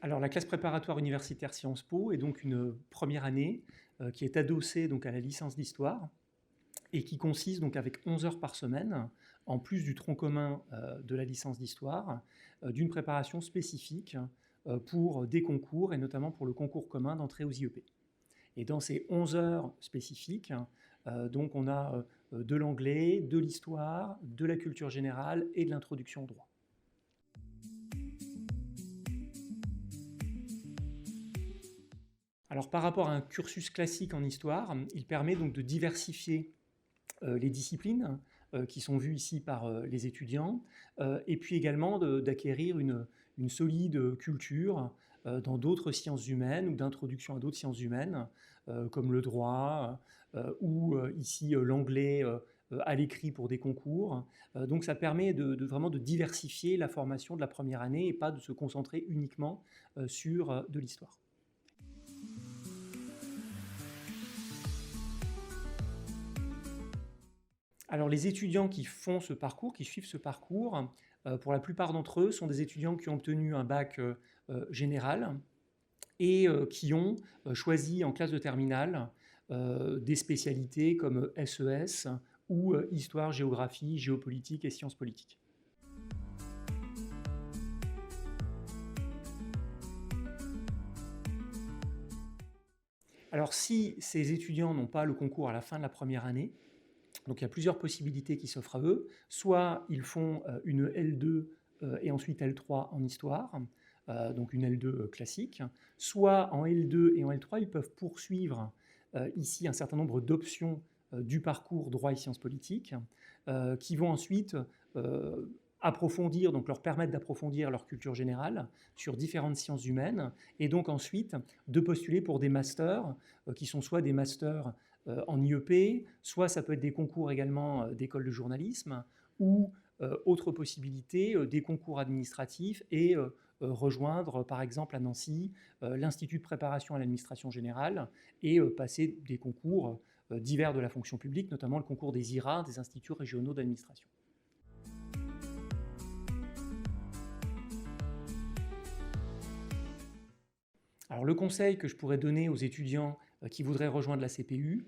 Alors, la classe préparatoire universitaire Sciences Po est donc une première année qui est adossée donc, à la licence d'histoire et qui consiste donc avec 11 heures par semaine, en plus du tronc commun de la licence d'histoire, d'une préparation spécifique pour des concours et notamment pour le concours commun d'entrée aux IEP. Et dans ces 11 heures spécifiques, donc on a de l'anglais, de l'histoire, de la culture générale et de l'introduction au droit. Alors par rapport à un cursus classique en histoire, il permet donc de diversifier les disciplines qui sont vues ici par les étudiants, et puis également d'acquérir une solide culture dans d'autres sciences humaines ou d'introduction à d'autres sciences humaines, comme le droit ou ici l'anglais à l'écrit pour des concours. Donc ça permet vraiment de diversifier la formation de la première année et pas de se concentrer uniquement sur de l'histoire. Alors les étudiants qui font ce parcours, qui suivent ce parcours, pour la plupart d'entre eux, sont des étudiants qui ont obtenu un bac général et qui ont choisi en classe de terminale des spécialités comme SES ou histoire, géographie, géopolitique et sciences politiques. Alors si ces étudiants n'ont pas le concours à la fin de la première année, donc il y a plusieurs possibilités qui s'offrent à eux. Soit ils font une L2 et ensuite L3 en histoire, donc une L2 classique. Soit en L2 et en L3, ils peuvent poursuivre ici un certain nombre d'options du parcours droit et sciences politiques, qui vont ensuite approfondir, donc leur permettre d'approfondir leur culture générale sur différentes sciences humaines, et donc ensuite de postuler pour des masters qui sont soit des masters en IEP, soit ça peut être des concours également d'école de journalisme, ou autre possibilité, des concours administratifs et rejoindre par exemple à Nancy l'Institut de préparation à l'administration générale et passer des concours divers de la fonction publique, notamment le concours des IRA, des instituts régionaux d'administration. Alors le conseil que je pourrais donner aux étudiants qui voudraient rejoindre la CPU,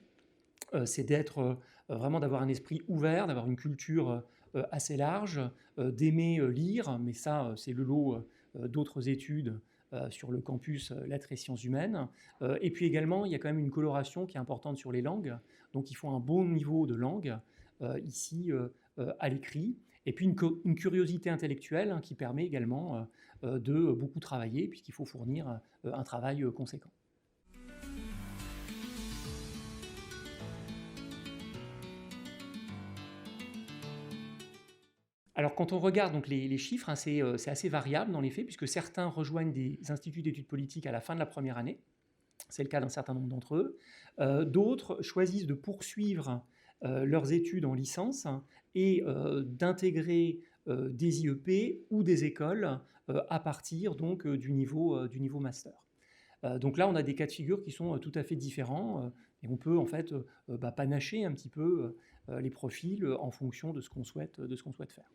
c'est d'être vraiment d'avoir un esprit ouvert, d'avoir une culture assez large, d'aimer lire, mais ça c'est le lot d'autres études sur le campus lettres et sciences humaines. Et puis également, il y a quand même une coloration qui est importante sur les langues, donc il faut un bon niveau de langue ici à l'écrit. Et puis une curiosité intellectuelle hein, qui permet également de beaucoup travailler, puisqu'il faut fournir un travail conséquent. Alors quand on regarde donc les chiffres, hein, c'est assez variable dans les faits, puisque certains rejoignent des instituts d'études politiques à la fin de la première année, c'est le cas d'un certain nombre d'entre eux. D'autres choisissent de poursuivre leurs études en licence hein, et d'intégrer des IEP ou des écoles à partir donc, du niveau master. Donc là, on a des cas de figure qui sont tout à fait différents et on peut en fait panacher un petit peu les profils en fonction de ce qu'on souhaite faire.